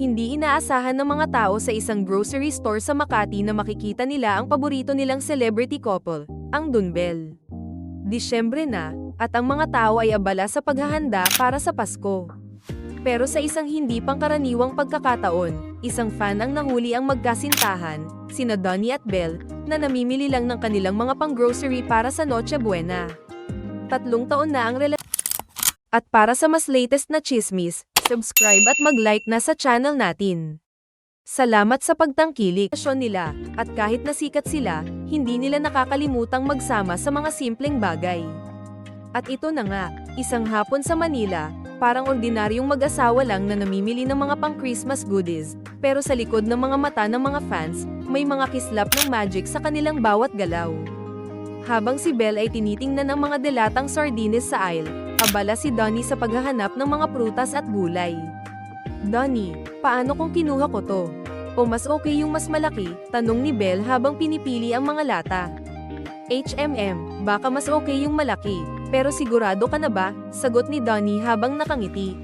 Hindi inaasahan ng mga tao sa isang grocery store sa Makati na makikita nila ang paborito nilang celebrity couple, ang Dunbel. Disyembre na, at ang mga tao ay abala sa paghahanda para sa Pasko. Pero sa isang hindi pangkaraniwang pagkakataon, isang fan ang nahuli ang magkasintahan, sina Donnie at Belle, na namimili lang ng kanilang mga pang-grocery para sa Noche Buena. 3 taon na ang relasyon. At para sa mas latest na chismis, subscribe at mag-like na sa channel natin. Salamat sa pagtangkilik nila, at kahit nasikat sila, hindi nila nakakalimutang magsama sa mga simpleng bagay. At ito na nga, isang hapon sa Manila, parang ordinaryong mag-asawa lang na namimili ng mga pang-Christmas goodies, pero sa likod ng mga mata ng mga fans, may mga kislap ng magic sa kanilang bawat galaw. Habang si Belle ay tinitingnan ang mga delatang sardines sa aisle, abala si Donnie sa paghahanap ng mga prutas at gulay. Donnie, paano kung kinuha ko to? O mas okay yung mas malaki? Tanong ni Belle habang pinipili ang mga lata. Baka mas okay yung malaki, pero sigurado ka na ba? Sagot ni Donnie habang nakangiti.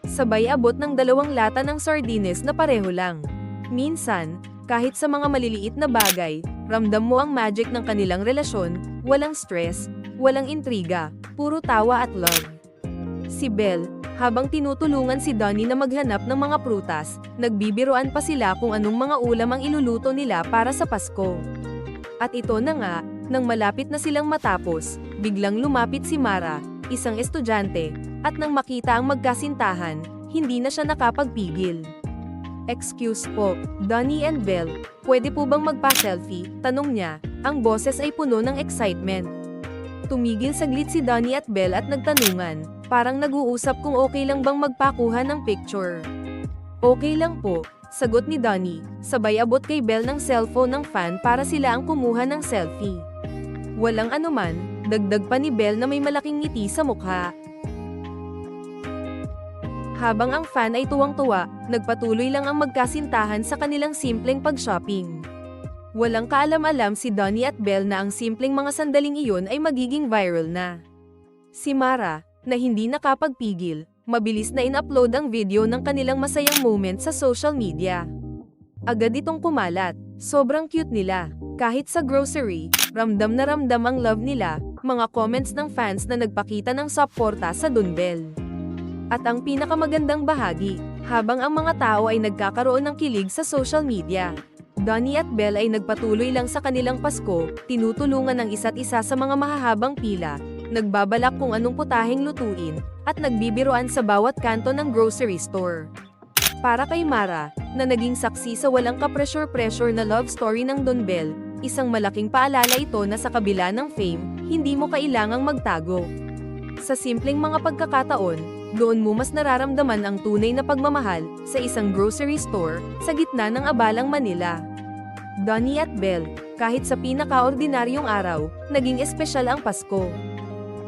Sabay abot ng 2 lata ng sardines na pareho lang. Minsan, kahit sa mga maliliit na bagay, ramdam mo ang magic ng kanilang relasyon, walang stress, walang intriga, puro tawa at love. Si Belle, habang tinutulungan si Donnie na maghanap ng mga prutas, nagbibiroan pa sila kung anong mga ulam ang iluluto nila para sa Pasko. At ito na nga, nang malapit na silang matapos, biglang lumapit si Mara, isang estudyante, at nang makita ang magkasintahan, hindi na siya nakapagpigil. Excuse po, Donnie and Belle, pwede po bang magpa-selfie? Tanong niya, ang boses ay puno ng excitement. Tumigil saglit si Donnie at Belle at nagtanungan, parang nag-uusap kung okay lang bang magpakuha ng picture. Okay lang po, sagot ni Donnie, sabay abot kay Belle ng cellphone ng fan para sila ang kumuha ng selfie. Walang anuman, dagdag pa ni Belle na may malaking ngiti sa mukha. Habang ang fan ay tuwang-tuwa, nagpatuloy lang ang magkasintahan sa kanilang simpleng pag-shopping. Walang kaalam-alam si Donnie at Belle na ang simpleng mga sandaling iyon ay magiging viral na. Si Mara, na hindi nakapagpigil, mabilis na in-upload ang video ng kanilang masayang moment sa social media. Agad itong kumalat, sobrang cute nila. Kahit sa grocery, ramdam na ramdam ang love nila, mga comments ng fans na nagpakita ng suporta sa Dunbel. At ang pinakamagandang bahagi, habang ang mga tao ay nagkakaroon ng kilig sa social media, Donnie at Belle ay nagpatuloy lang sa kanilang Pasko, tinutulungan ang isa't isa sa mga mahahabang pila, nagbabalak kung anong putaheng lutuin, at nagbibiroan sa bawat kanto ng grocery store. Para kay Mara, na naging saksi sa walang ka-pressure-pressure na love story ng Dunbel, isang malaking paalala ito na sa kabila ng fame, hindi mo kailangang magtago. Sa simpleng mga pagkakataon, doon mo mas nararamdaman ang tunay na pagmamahal sa isang grocery store sa gitna ng abalang Manila. Donnie at Belle, kahit sa pinaka-ordinaryong araw, naging espesyal ang Pasko.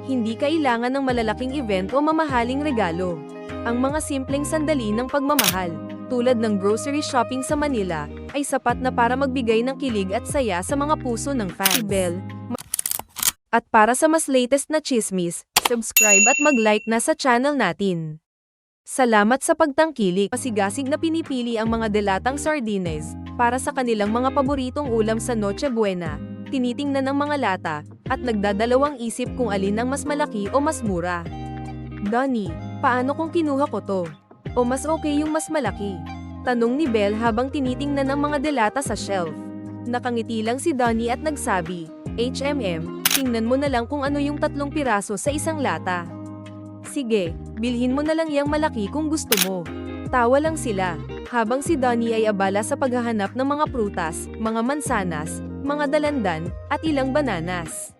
Hindi kailangan ng malalaking event o mamahaling regalo. Ang mga simpleng sandali ng pagmamahal, tulad ng grocery shopping sa Manila, ay sapat na para magbigay ng kilig at saya sa mga puso ng fans. Belle. At para sa mas latest na chismis, subscribe at mag-like na sa channel natin. Salamat sa pagtangkilik. Masigasig na pinipili ang mga delatang sardines para sa kanilang mga paboritong ulam sa Noche Buena, tinitingnan ng mga lata, at nagdadalawang isip kung alin ang mas malaki o mas mura. Donnie, paano kung kinuha ko to? O mas okay yung mas malaki? Tanong ni Belle habang tinitingnan ang mga delata sa shelf. Nakangiti lang si Donnie at nagsabi, tingnan mo na lang kung ano yung 3 piraso sa isang lata. Sige, bilhin mo na lang yang malaki kung gusto mo. Tawa lang sila, habang si Donnie ay abala sa paghahanap ng mga prutas, mga mansanas, mga dalandan, at ilang bananas.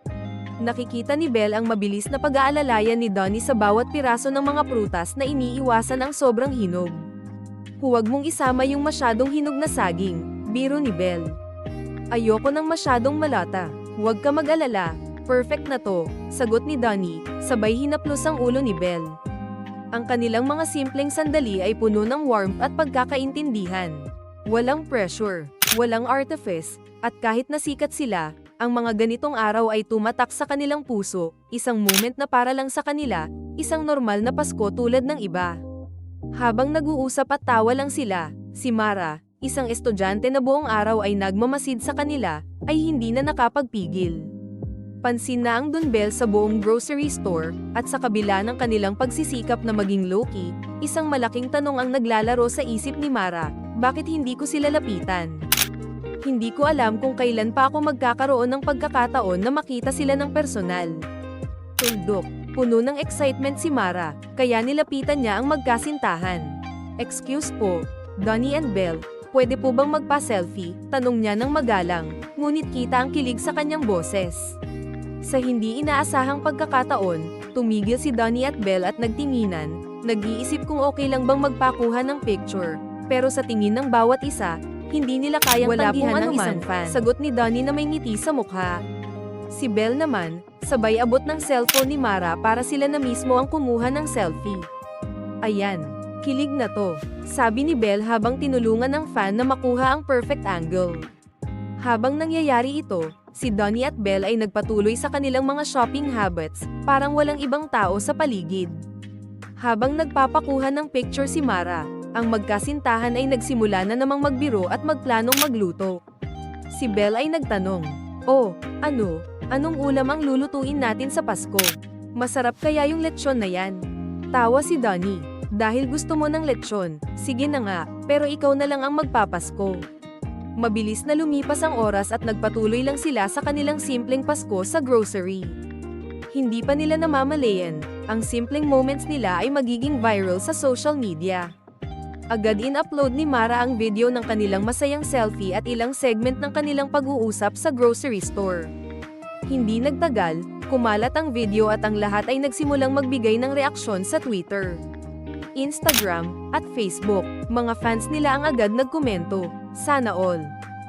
Nakikita ni Belle ang mabilis na pag-aalalayan ni Donnie sa bawat piraso ng mga prutas na iniiwasan ang sobrang hinog. Huwag mong isama yung masyadong hinog na saging, biro ni Belle. Ayoko ng masyadong malata. Huwag ka mag-alala, perfect na to, sagot ni Donnie, sabay hinaplos ang ulo ni Belle. Ang kanilang mga simpleng sandali ay puno ng warmth at pagkakaintindihan. Walang pressure, walang artifice, at kahit nasikat sila, ang mga ganitong araw ay tumatak sa kanilang puso, isang moment na para lang sa kanila, isang normal na Pasko tulad ng iba. Habang nag-uusap at tawa lang sila, si Mara, isang estudyante na buong araw ay nagmamasid sa kanila, ay hindi na nakapagpigil. Pansin na ang Dunbel sa buong grocery store, at sa kabila ng kanilang pagsisikap na maging low-key, isang malaking tanong ang naglalaro sa isip ni Mara, bakit hindi ko sila lapitan? Hindi ko alam kung kailan pa ako magkakaroon ng pagkakataon na makita sila ng personal. Tuldok, puno ng excitement si Mara, kaya nilapitan niya ang magkasintahan. Excuse po, Donnie and Belle, pwede po bang magpa-selfie? Tanong niya ng magalang, ngunit kita ang kilig sa kanyang boses. Sa hindi inaasahang pagkakataon, tumigil si Donnie at Belle at nagtinginan, nag-iisip kung okay lang bang magpakuha ng picture, pero sa tingin ng bawat isa, hindi nila kayang tanggihan ng isang fan. Sagot ni Donnie na may ngiti sa mukha. Si Belle naman, sabay abot ng cellphone ni Mara para sila na mismo ang kumuha ng selfie. Ayan, kilig na to, sabi ni Belle habang tinulungan ng fan na makuha ang perfect angle. Habang nangyayari ito, si Donnie at Belle ay nagpatuloy sa kanilang mga shopping habits, parang walang ibang tao sa paligid. Habang nagpapakuha ng picture si Mara, ang magkasintahan ay nagsimula na namang magbiro at magplanong magluto. Si Belle ay nagtanong, "Oh, anong ulam ang lulutuin natin sa Pasko? Masarap kaya yung lechon na yan?" Tawa si Donnie, "Dahil gusto mo ng lechon, sige na nga, pero ikaw na lang ang magpapasko." Mabilis na lumipas ang oras at nagpatuloy lang sila sa kanilang simpleng Pasko sa grocery. Hindi pa nila namamalayan, ang simpleng moments nila ay magiging viral sa social media. Agad in-upload ni Mara ang video ng kanilang masayang selfie at ilang segment ng kanilang pag-uusap sa grocery store. Hindi nagtagal, kumalat ang video at ang lahat ay nagsimulang magbigay ng reaksyon sa Twitter, Instagram, at Facebook. Mga fans nila ang agad nagkomento, "Sana all."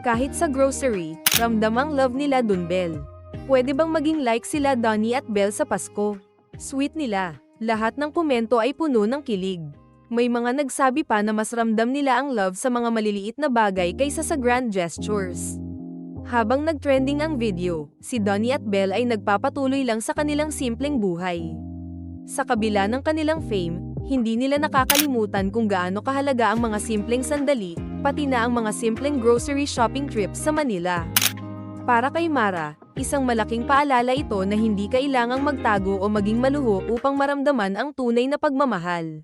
Kahit sa grocery, ramdam ang love nila Dunbel. Pwede bang maging like sila Donnie at Belle sa Pasko? Sweet nila. Lahat ng komento ay puno ng kilig. May mga nagsabi pa na mas ramdam nila ang love sa mga maliliit na bagay kaysa sa grand gestures. Habang nagtrending ang video, si Donnie at Belle ay nagpapatuloy lang sa kanilang simpleng buhay. Sa kabila ng kanilang fame, hindi nila nakakalimutan kung gaano kahalaga ang mga simpleng sandali, pati na ang mga simpleng grocery shopping trips sa Manila. Para kay Mara, isang malaking paalala ito na hindi kailangang magtago o maging maluho upang maramdaman ang tunay na pagmamahal.